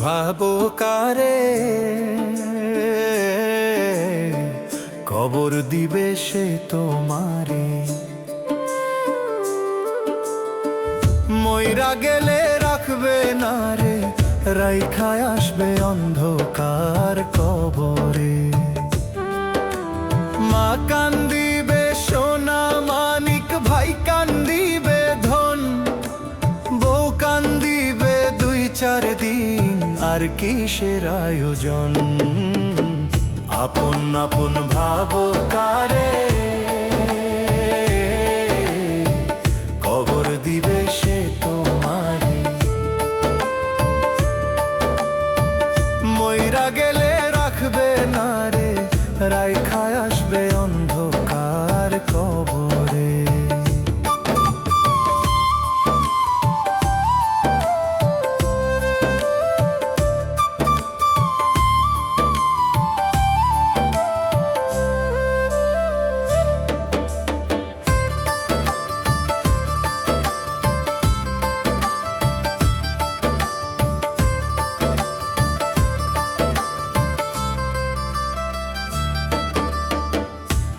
ভাবো কারে কবর দিবে সে তোমারে। মইরা গেলে রাখবে না রে, রাইখায় আসবে অন্ধকার কবরে। মা কান্দিবে সোনা মানিক, ভাই কান্দিবে ধন, বউ কান্দিবে 2-4 দিন, আর কিসের আয়োজন। আপন আপন ভাবো কারে কবর দিবে সে তোমারে। মইরা গেলে রাখবে না রে, রাইখায় আসবে অন্ধকার কবরে।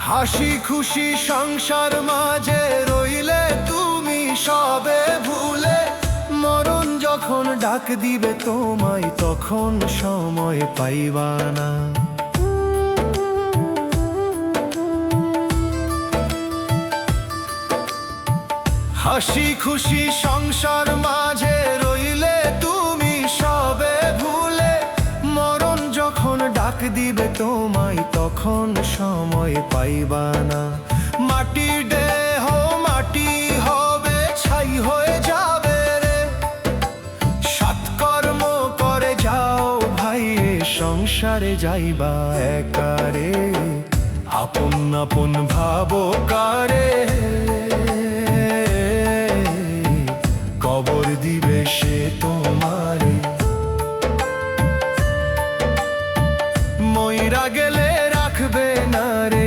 হাসি খুশি সংসার মাঝে রইলে তুমি সবে ভুলে, মরণ যখন ডাক দিবে তোমায় তখন সময় পাইবা না। হাসি খুশি সংসার মাঝে রইলে তুমি সবে ভুলে, মরণ যখন ডাক দিবে তোমায় তখন সময় পাইবা না। মাটির দেহ মাটি হবে, ছাই হয়ে যাবে রে, সৎকর্ম করে যাও ভাই, সংসারে যাইবা একারে। আপন আপন ভাবো কারে কবর দিবে সে তোমারে। মইরা গেলে রাখবে না রে,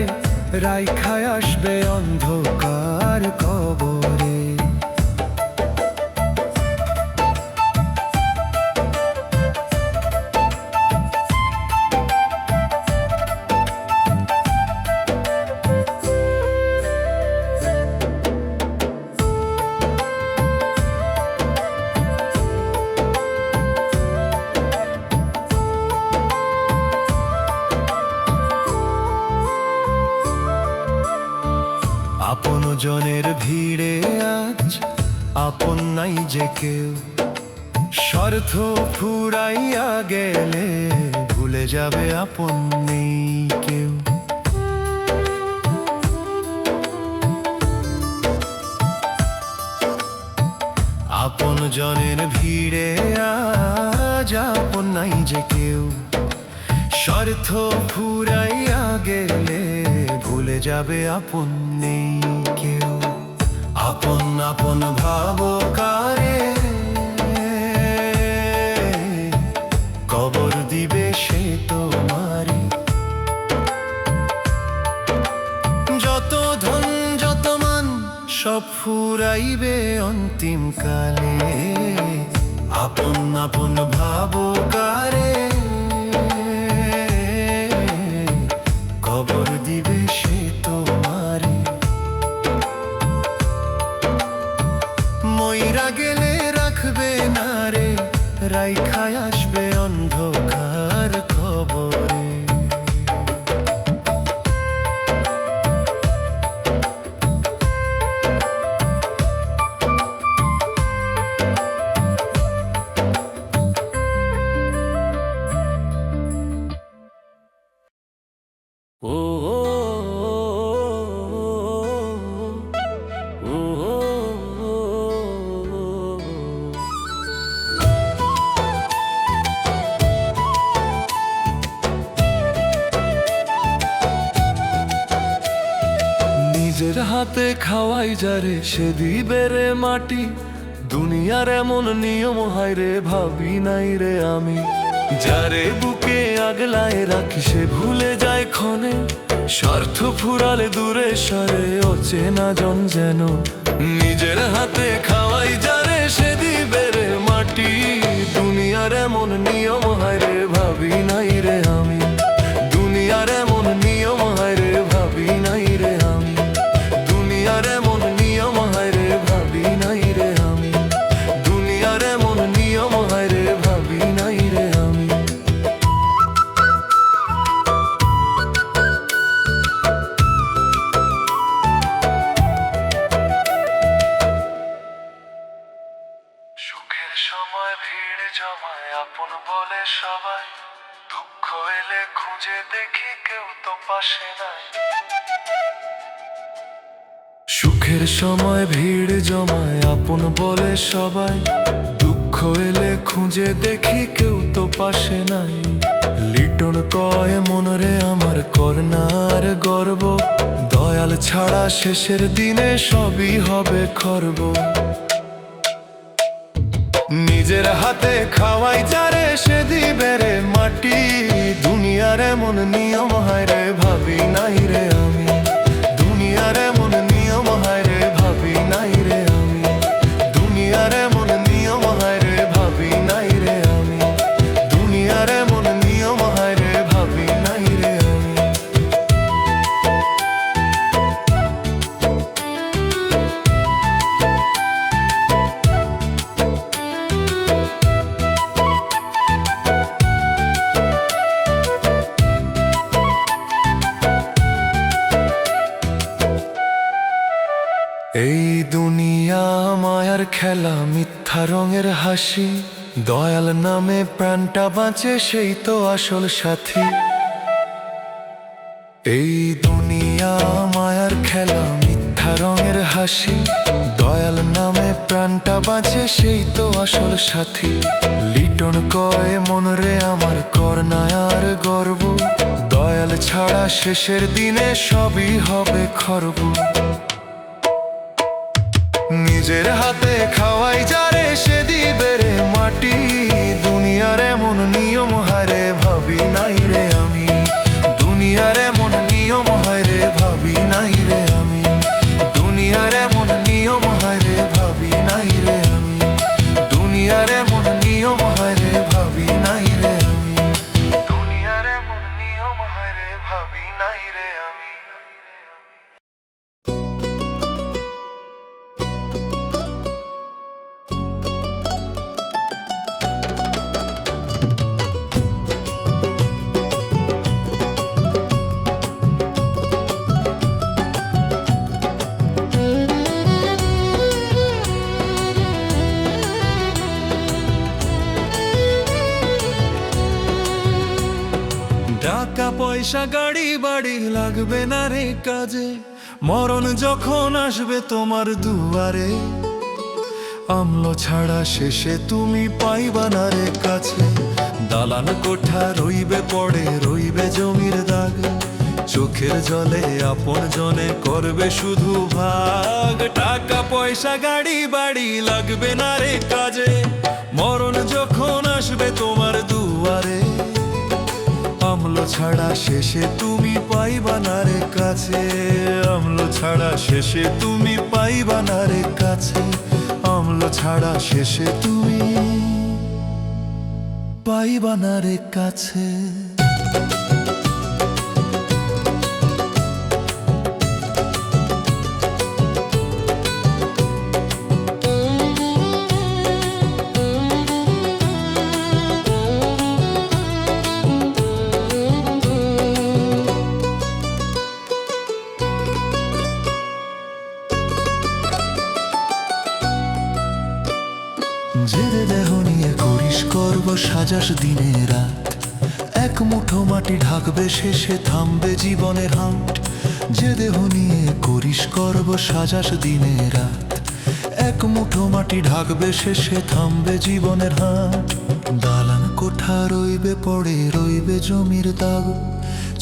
রাইখায় আসবে অন্ধকার কবরে। আপন জনের ভিড়ে আজ আপন নাই যে কেউ, স্বার্থ ফুরাইয়া গেলে ভুলে যাবে আপন নেই কেউ। আপন জনের ভিড়ে আজ আপন নাই যে কেউ, স্বার্থ ফুরাইয়া গেলে ভুলে যাবে আপন নেই কেউ। আপন আপন ভাবো কারে কবর দিবে সে তোমারে। যত ধন যত মান সব ফুরাইবে অন্তিম কালে। আপন আপন ভাবো কারে কবর দিবে সে তোমারে। মইরা গেলে রাখবে না রে, রাইখায় আসবে অন্ধকার কবরে। নিজের হাতে খাওয়াই যারে সে দিবে রে মাটি, দুনিয়ার এমন নিয়ম হায় রে ভাবি নাই রে আমি। যারে বুকে আগলায় রাখি সে ভুলে যায় ক্ষণে, স্বার্থ ফুরালে দূরে সরে অচেনা জন যেন। নিজের হাতে খাওয়াই যারে সে দিবে রে মাটি, দুনিয়ার এমন নিয়ম হায় রে ভাবি নাই রে আমি, দুনিয়ার এমন নিয়ম হায় রে ভাবি নাই রে আমি, দুনিয়ার এমন নিয়ম হায় রে ভাবি নাই রে আমি, দুনিয়ার এমন নিয়ম হায় রে ভাবি নাই রে আমি। সুখের সময় ভিড় জমায় আপন বলে সবাই, দুঃখ এলে খুঁজে দেখি কেউ তো পাশে নাই। সুখের সময় ভিড় জমায় আপন বলে সবাই, দুঃখ এলে খুঁজে দেখি কেউ তো পাশে নাই। লিটন কয় মনরে আমার করনার গর্ব, দয়াল ছাড়া শেষের দিনে সবই হবে খর্ব। নিজের হাতে খাওয়াই যারে সে দিবে রে মাটি, দুনিয়ার এমন নিয়ম হায় রে ভাবি নাই রে আমি, দুনিয়ার এমন নিয়ম হায় রে ভাবি নাই রে আমি, দুনিয়ার এমন নিয়ম হায় রে ভাবি নাই রে আমি, দুনিয়ার এমন নিয়ম হায় রে ভাবি নাই রে আমি। এই দুনিয়া মায়ার খেলা, মিথ্যা রঙের হাসি, দয়াল নামে প্রাণটা বাঁচে সেই তো আসল সাথী। এই দুনিয়া মায়ার খেলা, মিথ্যা রঙের হাসি, দয়াল নামে প্রাণটা বাঁচে সেই তো আসল সাথী। লিটন কয় মনরে আমার করনায়ার গর্ব, দয়াল ছাড়া শেষের দিনে সবই হবে খর্ব। নিজের হাতে খাওয়াই যারে সে দিবে রে মাটি, দুনিয়ার এমন নিয়ম হায় রে ভাবি নাই রে আমি, দুনিয়ার এমন নিয়ম হায় রে ভাবি নাই রে আমি, দুনিয়ার এমন নিয়ম হায় রে ভাবি নাই রে আমি, দুনিয়ার এমন নিয়ম হায় রে ভাবি নাই রে আমি, দুনিয়ার এমন নিয়ম হায় রে ভাবি নাই রে আমি। টাকা পয়সা গাড়ি বাড়ি লাগবে না রে কাজে, মরণ যখন আসবে তোমার দুয়ারে, আমল ছাড়া শেষে তুমি পাইবা না রে কাছে। দালান কোঠা রইবে পড়ে, রইবে জমির দাগ, চোখের জলে আপন জনে করবে শুধু ভাগ। টাকা পয়সা গাড়ি বাড়ি লাগবে না রে কাজে, মরণ যখন আসবে তোমার দুয়ারে, আমল ছাড়া শেষে তুমি পাইবা না রে কাছে, আমল ছাড়া শেষে তুমি পাইবা না রে কাছে, আমল ছাড়া শেষে তুমি পাইবা না রে কাছে। জেরে দেহ নিয়ে করিস করব সাজাস দিনে রাত, এক মুঠো মাটি ঢাকবে শেষে থামবে জীবনের হাট। যে দেহ নিয়ে করিস করব সাজাস দিনে রাত, এক মুঠো মাটি ঢাকবে শেষে থামবে জীবনের হাট। দালান কোঠা রইবে পড়ে, রইবে জমির দাগ,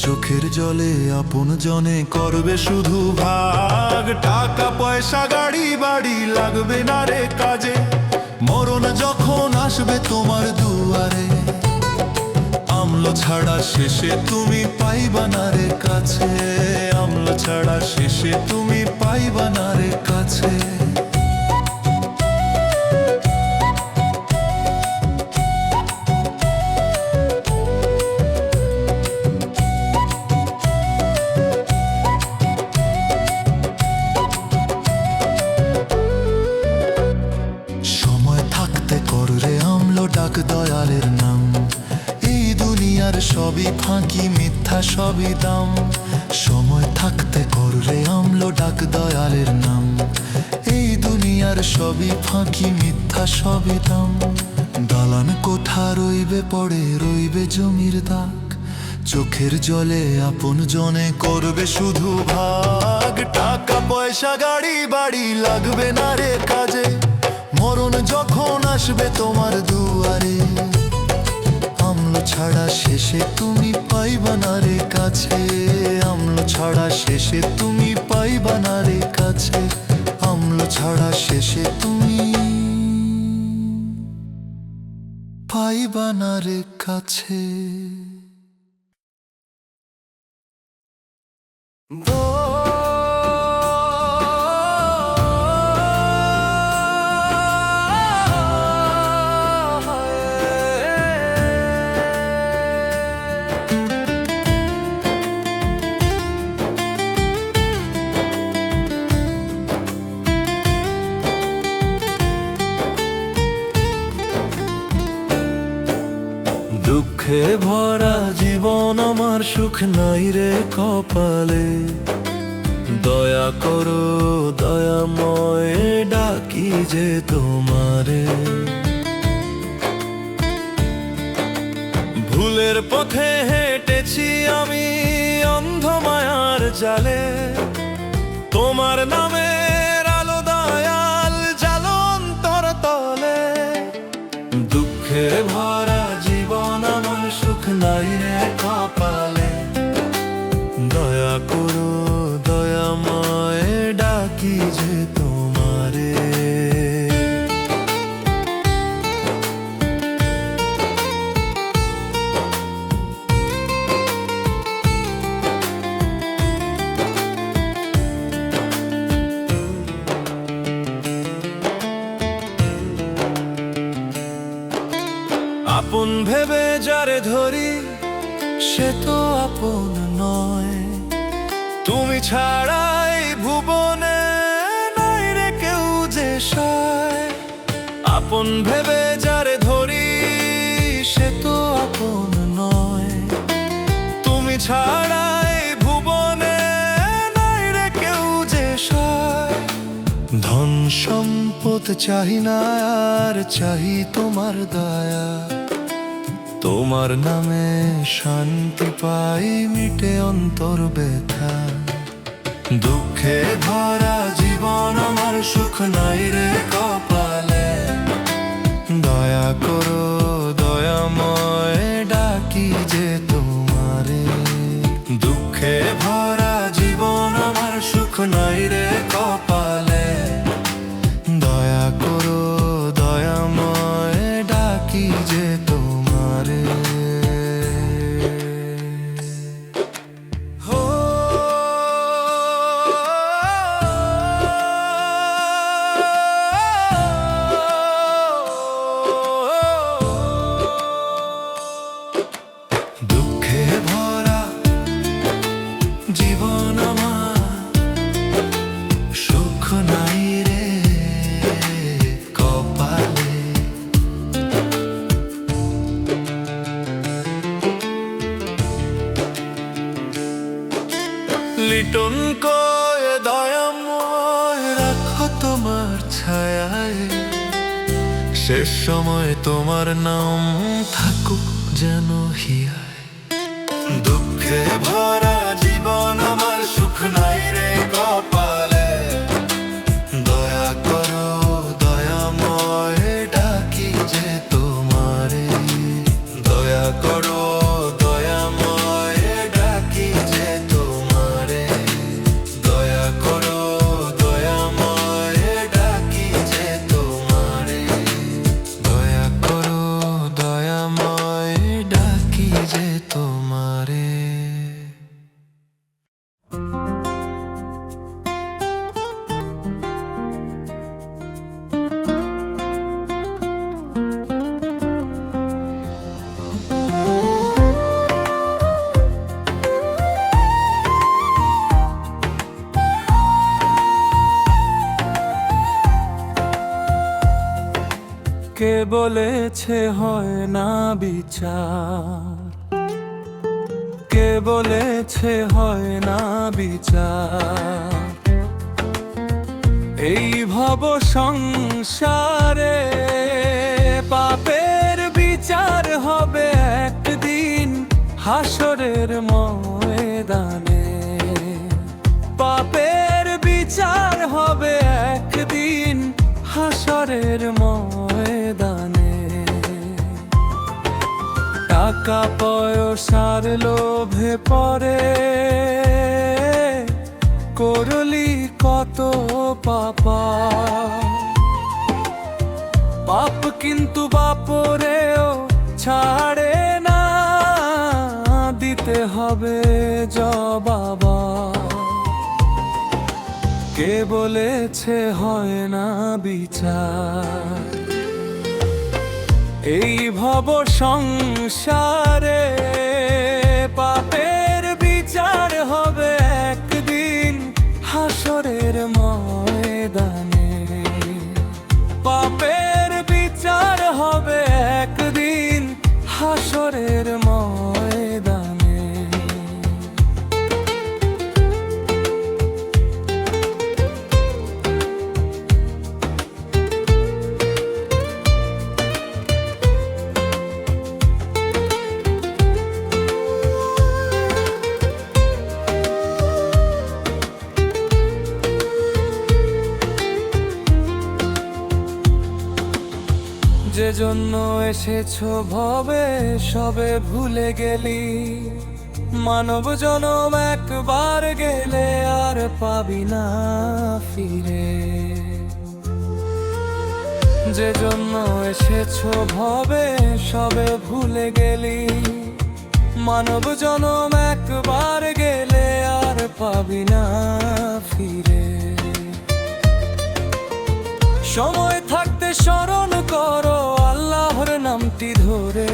চোখের জলে আপন জনে করবে শুধু ভাগ। টাকা পয়সা গাড়ি বাড়ি লাগবে না রে কাজে, মরণ যখন আসবে তোমার দুয়ারে, আমল ছাড়া শেষে তুমি পাইবা না রে কাছে, আমল ছাড়া শেষে তুমি পাইবা না রে কাছে। ফাঁকি, মিথ্যা সবই দাম। সময় থাকতে করলে আমল ডাক দয়ালের নাম। এই দুনিয়ার সবই ফাঁকি, মিথ্যা সবই দাম। দালান কোঠা রইবে পড়ে, রইবে জমির দাগ। চোখের জলে আপন জনে করবে শুধু ভাগ। টাকা পয়সা গাড়ি বাড়ি লাগবে না রে কাজে, মরণ যখন আসবে তোমার দুয়ারে। আমল ছাড়া শেষে তুমি পাইবা না রে কাছে, আমল ছাড়া শেষে তুমি পাইবা না রে কাছে, আমল ছাড়া শেষে তুমি পাইবা না রে কাছে। দুঃখে ভরা জীবন আমার, সুখ নাই রে কপালে। দয়া করো দয়াময়, ডাকি যে তোমারে। ভুলের পথে হেঁটেছি আমি অন্ধ মায়ার জালে, তোমার নামের আলো দয়াল জালো অন্তর তলে। দুঃখে ভরা জীবন আমার, সুখ নাই রে কপালে। দয়া করো দয়াময়, ডাকি যে তোমারে। আপন ভেবে যারে ধরি, সে তো আপন নয়। তুমি ছাড়াই ভুবনে নাই রে কেউ যে সয়। আপন ভেবে যারে ধরি, সে তো আপন নয়। তুমি ছাড়াই ভুবনে নাই রে কেউ যে সয়। ধন সম্পদ চাহি না আর, চাহি তোমার দয়া। তোমার নামে শান্তি পাই, মিটে অন্তর ব্যথা। দুঃখে ভরা জীবন আমার, সুখ নাই রে কপালে। দয়া করো দয়াময়, ডাকি যে তোমারে। দুঃখে ভরা জীবন আমার, সুখ নাই রে কপালে। দয়া করো দয়াময়, ডাকি যে তোমারে। দুঃখে ভরা জীবন আমার, সুখ নাই রে কপালে। লিটন কয় দয়াময়, রাখো তোমার ছায়ায়। শেষ সময় তোমার নাম থাকুক যেন হিয়ায়। দুঃখে ভরা জীবন আমার, সুখ নাই রে কপালে। দয়া করো দয়াময়, ডাকি যে তোমারে। দয়া করো দয়াময়, ডাকি যে তোমারে। দয়া করো দয়াময়, ডাকি যে তোমারে। দয়া করো দয়াময়, ডাকি যে তোমারে। কে বলেছে হয় না বিচার, বলেছে হয় না বিচার, এই ভব সংসারে পাপের বিচার হবে একদিন হাসরের ময়দানে। পাপের বিচার হবে একদিন হাসরের ময়দানে। টাকা পয়সার লোভে পড়ে করলি কত পাপা, পাপ কিন্তু বাপরেও ছাড়ে না, দিতে হবে জবাব। কে বলেছে হয় না বিচার, এই ভব সংসারে পাপের বিচার হবে একদিন হাসরের ময়দানে। পাপের বিচার হবে একদিন হাসরের ময়দানে। যে জন্য এসেছো ভবে সবে ভুলে গেলি, মানব জনম একবার গেলে আর পাবি না ফিরে। যে জন্য এসেছো ভবে সবে ভুলে গেলি, মানব জনম একবার গেলে আর পাবি না ফিরে। সময় থাকতে স্মরণ করো আল্লাহর নামটি ধরে,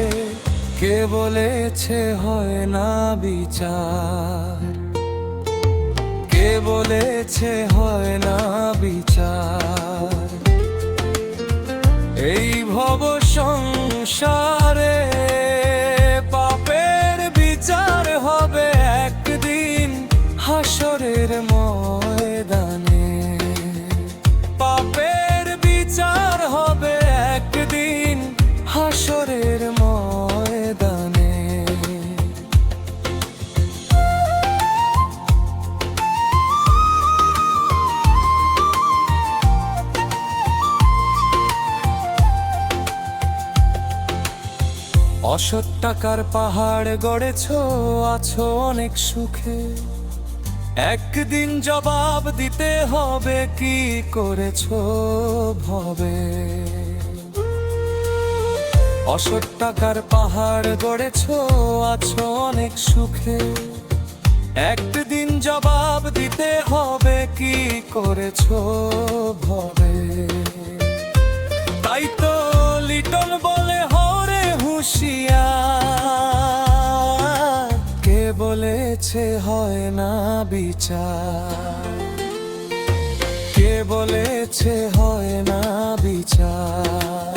কে বলেছে হয় না বিচার, কে বলেছে হয় না বিচার। এই ভব সংসারে পাপের বিচার হবে একদিন হাসরের ময়দানে। পাপের বিচার হবে একদিন হাসরের ময়দানে। অসৎ টাকার পাহাড় গড়েছো, আছো অনেক সুখে, একদিন জবাব দিতে হবে কি করেছো ভবে। অসৎ টাকার পাহাড় গড়েছো, আছো অনেক সুখে, একদিন জবাব দিতে হবে কি করেছো ভবে। তাই তো লিটন বলে হরে হুঁশিয়ার, কে বলেছে হয় না বিচার, কে বলেছে হয় না বিচার।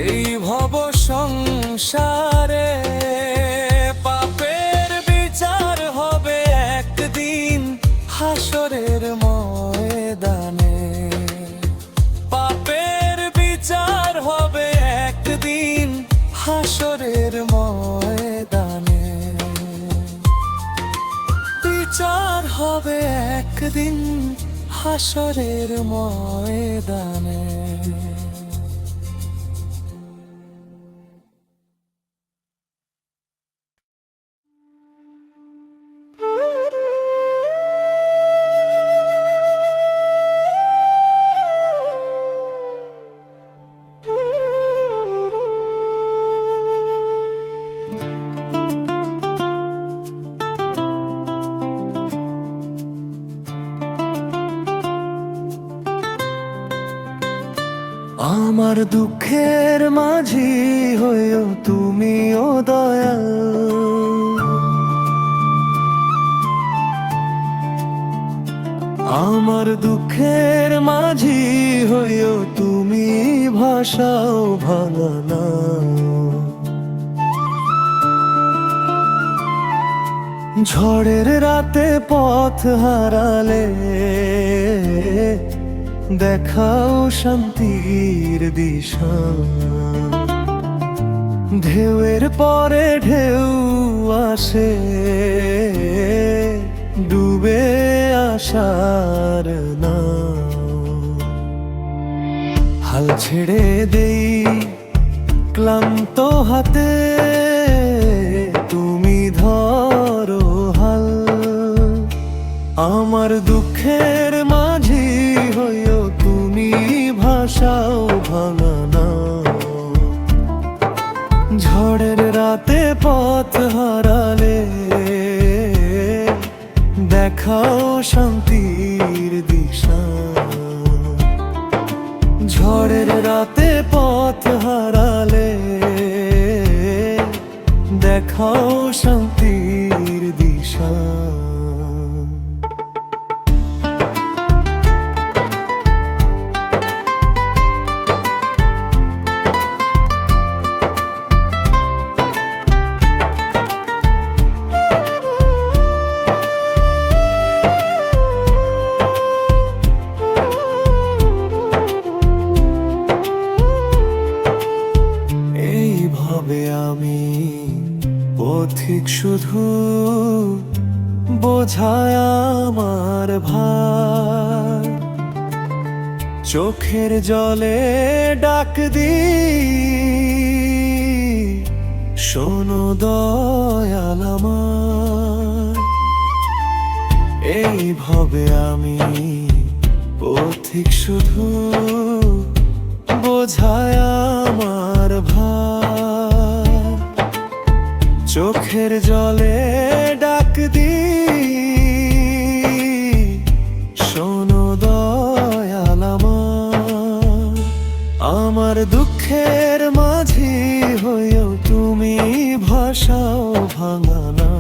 এই ভব সংসারে পাপের বিচার হবে একদিন হাসরের ময়দানে। পাপের বিচার হবে একদিন হাসরের ময়দানে। বিচার হবে একদিন হাসরের ময়দানে। আমার দুঃখের মাঝি হয়েও তুমিও দয়াল, আমার দুঃখের মাঝি হয়েও তুমি ভাষাও ভাঙানা। ঝড়ের রাতে পথ হারালে দেখাও শান্তির দিশা। ঢেউয়ের পরে ঢেউ আসে, ডুবে আসার না। হাল ছেড়ে দেই ক্লান্ত হাতে, তুমি ধরো হাল। আমার দুঃখের মাঝি হইও তুমি, ভাষাও ভাঙা না। ঝড়ের রাতে পথ হারালে দেখাও শান্তির দিশা। ঝড়ের রাতে পথ হারালে দেখাও শান্তির দিশা। এইভাবে আমি পথিক, শুধু বোঝায় আমার ভার। চোখের জলে ডাক দি, শোনো দয়াল আমার। এইভাবে আমি পথিক, শুধু বোঝায় আমার ভার। চোখের জলে ডাক দি, শোনো দয়াল আমার। আমার দুঃখের মাঝি হইও তুমি, ভাষাও ভাঙা না।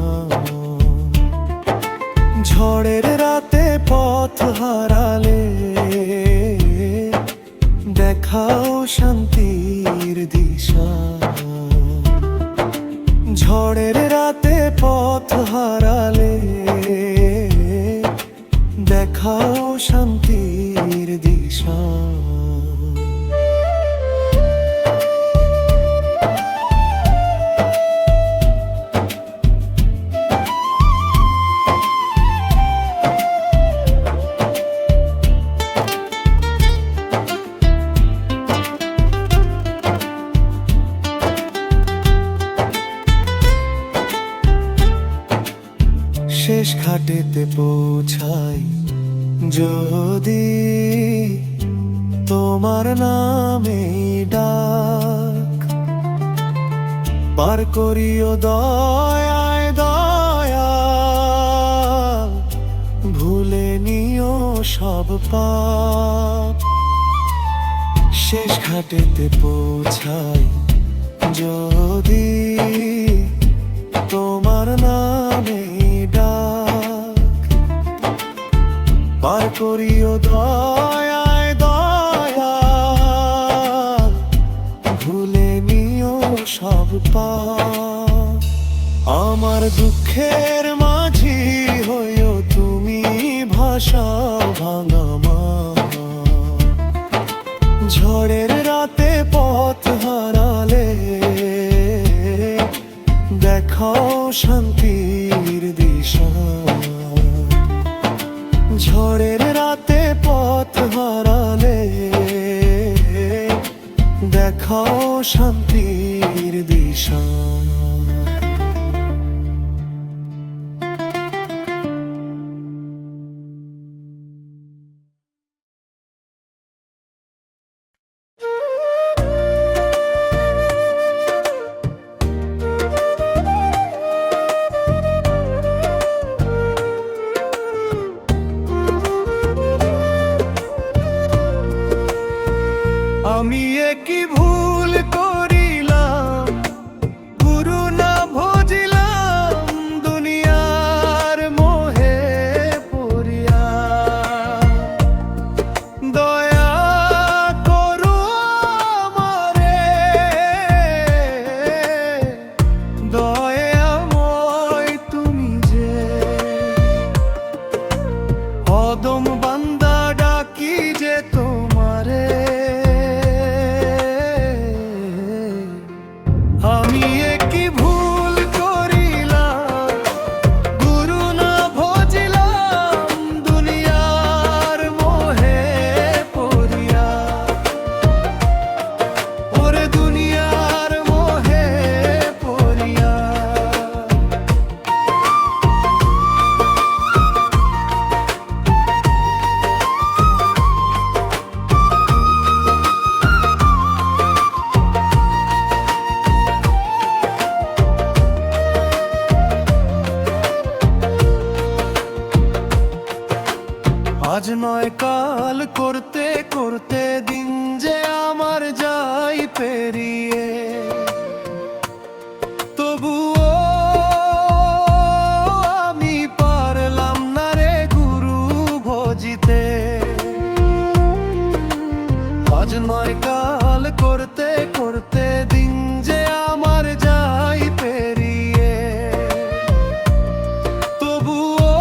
ঝড়ের রাতে পথ হারালে দেখাও শান্তির দিশা। ঝড়ের রাতে পথ হারালে দেখাও শান্তির দিশা। শেষ ঘাটেতে পৌঁছাই যদি তোমার নামে ডাক। পার করিও দয়ায় দয়াল, ভুলে নিও সব পাপ। শেষ ঘাটেতে পৌঁছাই যদি তোমার নামে ডাক। পার করিও দয়ায় দয়াল, ভুলে নিও সব পাপ। আমার দুঃখের মাঝি হইও তুমি, ভাষাও ভাঙা মা। ঝড়ের রাতে পথ হারালে দেখাও শান্তির দিশা। ঝড়ের রাতে পথ হারালে দেখাও শান্তির দিশা। আমি কি ভুল করিলাম আজ নয় কাল করতে করতে দিন যে আমার যাই পেরিয়ে, তবুও আমি পারলাম না রে গুরু ভজিতে। আজ নয় কাল করতে করতে দিন যে আমার যাই পেরিয়ে, তবুও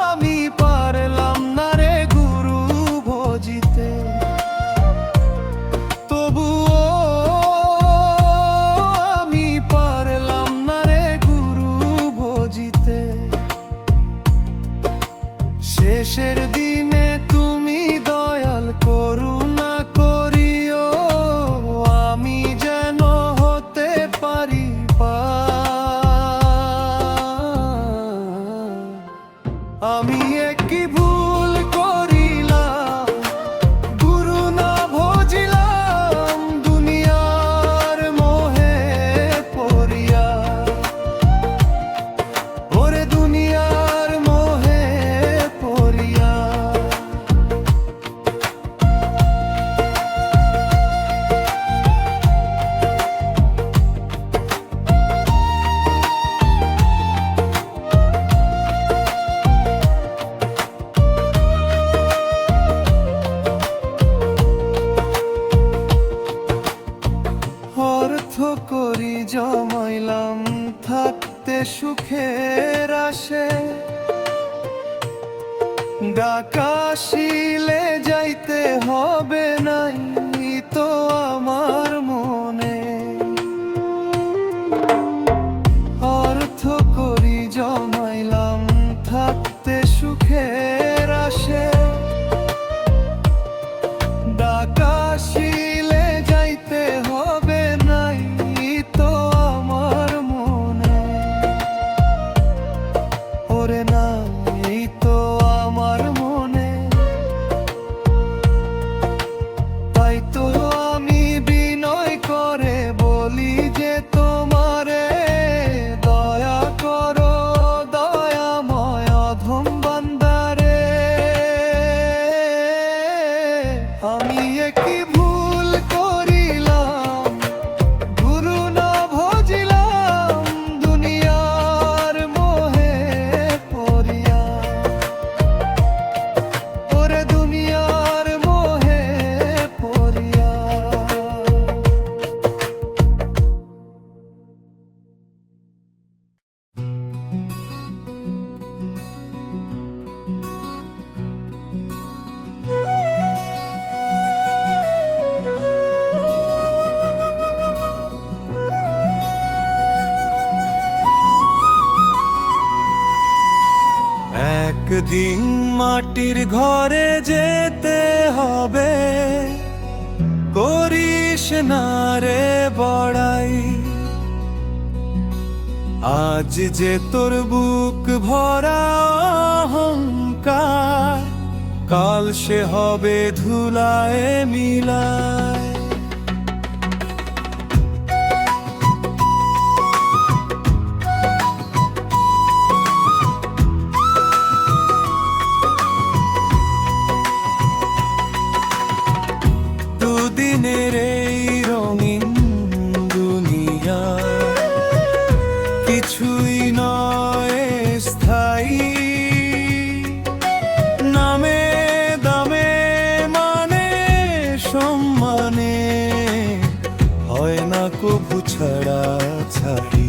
আমি পারলাম না রে গুরু ভজিতে। তবুও আমি পারলাম না রে গুরু ভজিতে। শেষের দিনে তুমি দয়াল করুণা করিও, আমি যেন হতে পারি পার। আমি একই ভুল করিলাম, গুরু না ভজিলাম, দুনিয়ার মোহে পড়িয়া। ওরে দুনিয়ার মোহে পড়িয়া। অর্থ করি জমাইলাম থাকতে সুখের আশে, ডাকাশিলে যাইতে হবে নাই তো আমার মনে। অর্থ করি জমাইলাম থাকতে সুখের আশে, ডাকাশিলে যাইতে হবে নাই তো আমার মনে। ওরে নাই তো আমার মনে। তাই তো আমি বিনয় করে বলি যে তোমারে দয়া করো, দয়াময় অধম বান্দারে। আমি একই ভুল করিলাম, গুরু না ভজিলাম, দুনিয়ার মোহে পড়িয়া। ওরে দুনিয়ার মোহে পড়িয়া। একদিন মাটির ঘরে যেতে হবে, করিস না রে বড়াই। আজ যে তোর বুক ভরা অহংকার, কাল সে হবে ধুলায় মিলায়। দুদিনের এই রঙিন দুনিয়া কিছুই নয় স্থায়ী। নামে দামে মানে সম্মানে হয় না কভু ছাড়া ছাড়ি।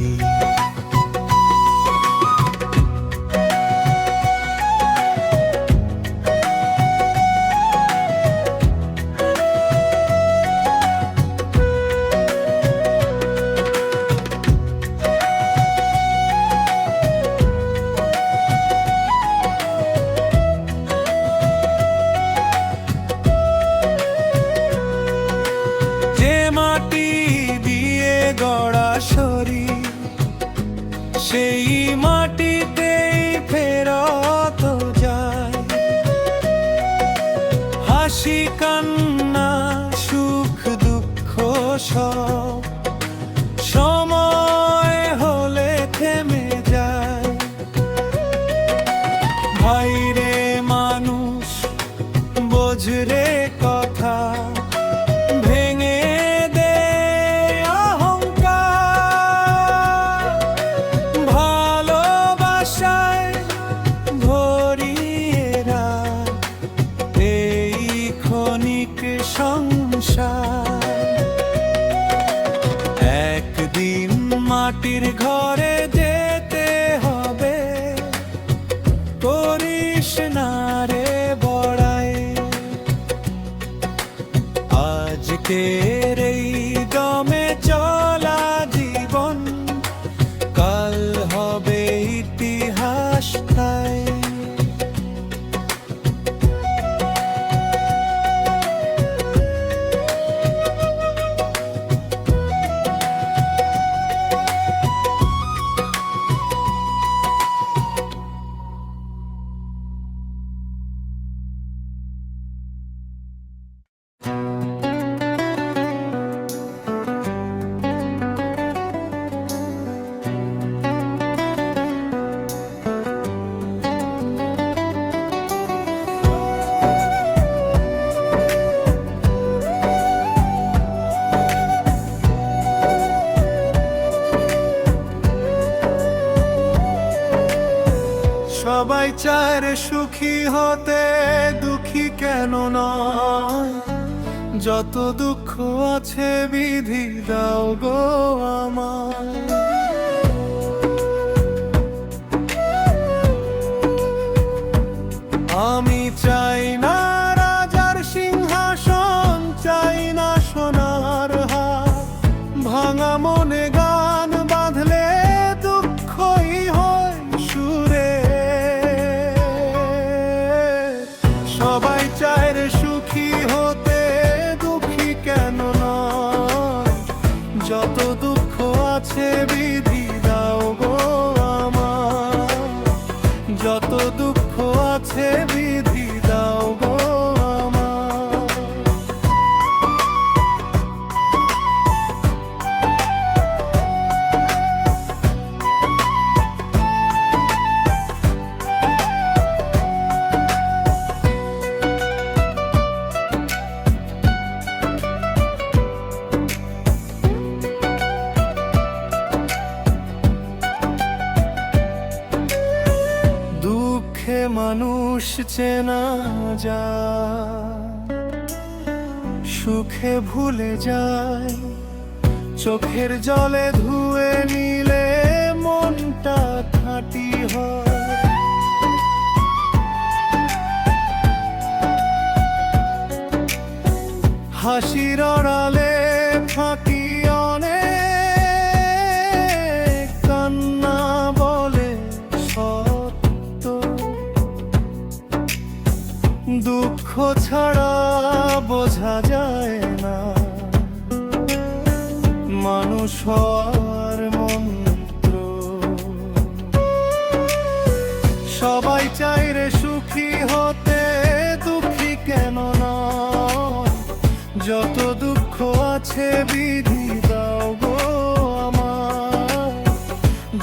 গড়া শরীর সেই মাটিতেই ফেরত যায়। হাসি কান্না সুখ দুঃখ সব সময় হলে থেমে যায়। ভাই রে মাটির ঘরে যেতে হবে, করিস না রে বড়াই। আজকের এই দমে চলা জীবন কাল হবে ইতিহাস তাই। সবাই চায় রে সুখী হতে, দুঃখী কেন নয়? যত দুঃখ আছে বিধি দাও গো আমায়। আমি চাই না রাজার সিংহাসন, চাই না সোনার হার, ভাঙা মনে গান বাঁধলে দুঃখই হয় সুরে। সবাই চায় রে সুখী হতে, দুঃখী কেন নয়? যত দুঃখ আছে বিধি দাও গো আমায়। যত দুঃখ আছে বিধি দাও গো আমায়। দুঃখে মানুষ চেনা যায়, সুখে ভুলে যায়। চোখের জলে ধুয়ে নিলে মনটা খাঁটি হয়। হাসির আড়ালে ফাঁকি অনেক, কান্না বলে সত্য। দুঃখ ছাড়া বোঝা যায় না মানুষ হওয়ার মন্ত্র। সবাই চাই রে সুখী হতে, দুঃখী কেন নয়? যত দুঃখ আছে বিধি দাও গো আমায়।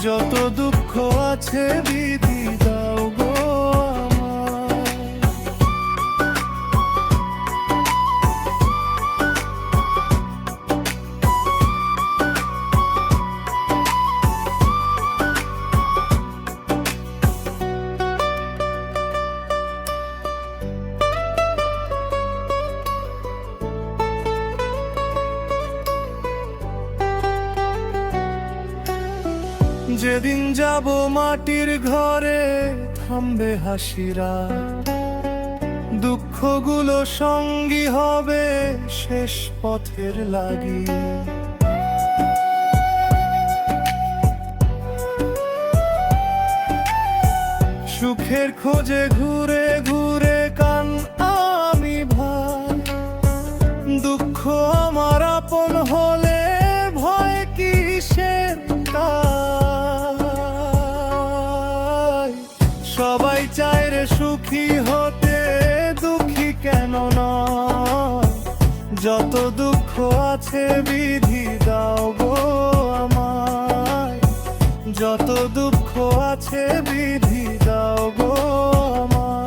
যত দুঃখ আছে বিধি দাও গো আমায়। যেদিন যাব মাটির ঘরে থামবে হাসিরা, দুঃখগুলো সঙ্গী হবে শেষ পথের লাগি। সুখের খোঁজে ঘুরে ঘুরে কান আমি ভাই। দুঃখ আমার আপন হলে ভয় কিসের তাই? সবাই চায় রে সুখী হতে, দুঃখী কেন নয়? যত দুঃখ আছে বিধি দাও গো আমায়। যত দুঃখ আছে বিধি দাও গো আমায়।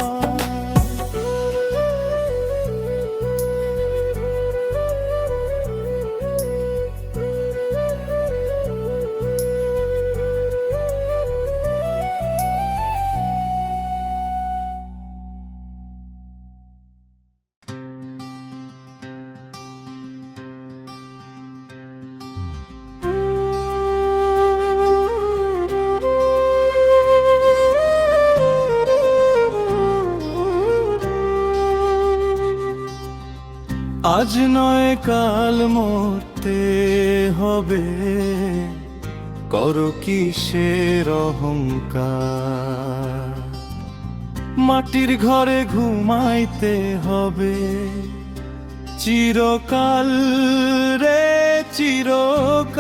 আজ নয় কাল মরতে হবে, করো কিসের অহংকার। মাটির ঘরে ঘুমাইতে হবে চিরকাল রে চিরকাল।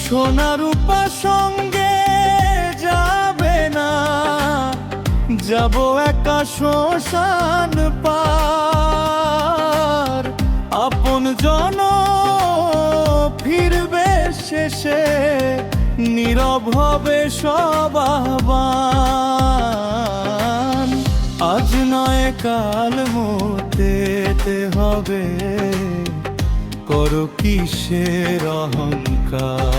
সোনা রূপা সঙ্গে যাবে না, যাব একা শ্মশান পার। আপন জন ফিরবে শেষে, নীরব হবে সব আহ্বান। আজ নয় কাল মরতে হবে, করো কিসের অহংকার।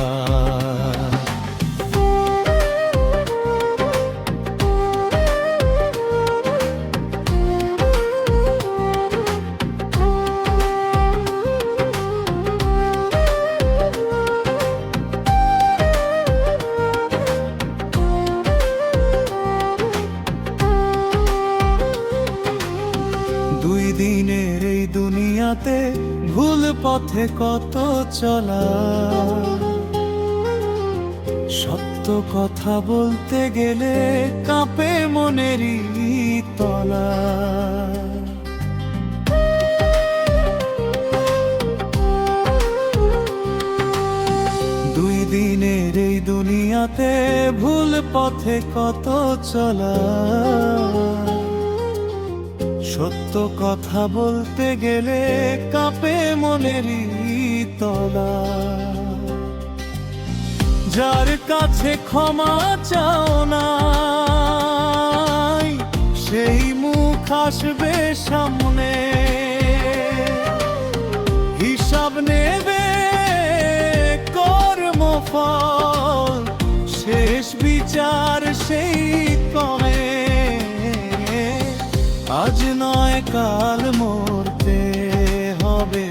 দুই দিনের এই দুনিয়াতে ভুল পথে কত চলা, সত্য কথা বলতে গেলে কাঁপে মনেরই তলা। দুই দিনের এই দুনিয়াতে ভুল পথে কত চলা, সত্য কথা বলতে গেলে কাঁপে মনেরই তলা। যার কাছে ক্ষমা চাও নাই, সেই মুখ আসবে সামনে, হিসাব নেবে কর্মফল, শেষ বিচার সেই কমে। আজ নয় কাল মরতে হবে,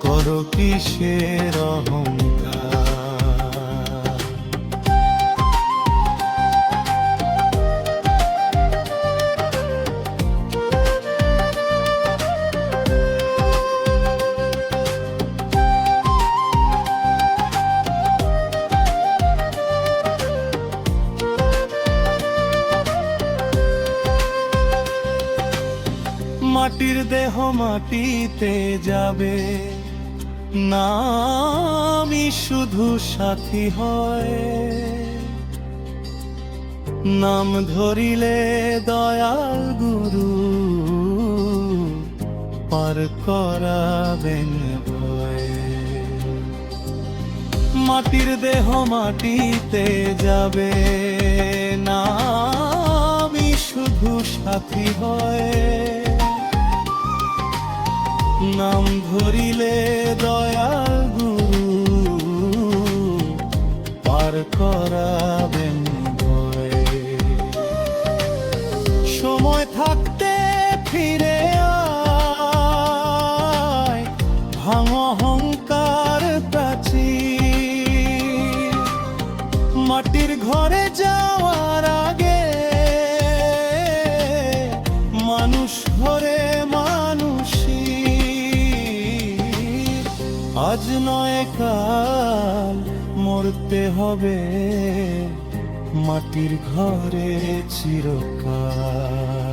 করো কিসের অহংকার। মাটির দেহ মাটিতে যাবে, নামই শুধু সাথী হয়। নাম ধরিলে দয়াল গুরু পার করাবেন ভয়। মাটির দেহ মাটিতে যাবে, নামই শুধু সাথী হয়। নাম ধরিলে দয়াল গুরু পার করাবেন ভয়। সময় থাকতে ফিরে আয়, ভাঙ অহংকার প্রাচীর। মাটির ঘরে যাওয়ার আগে মানুষ ঘরে আজ নয় কাল মরতে হবে, মাটির ঘরে চিরকাল।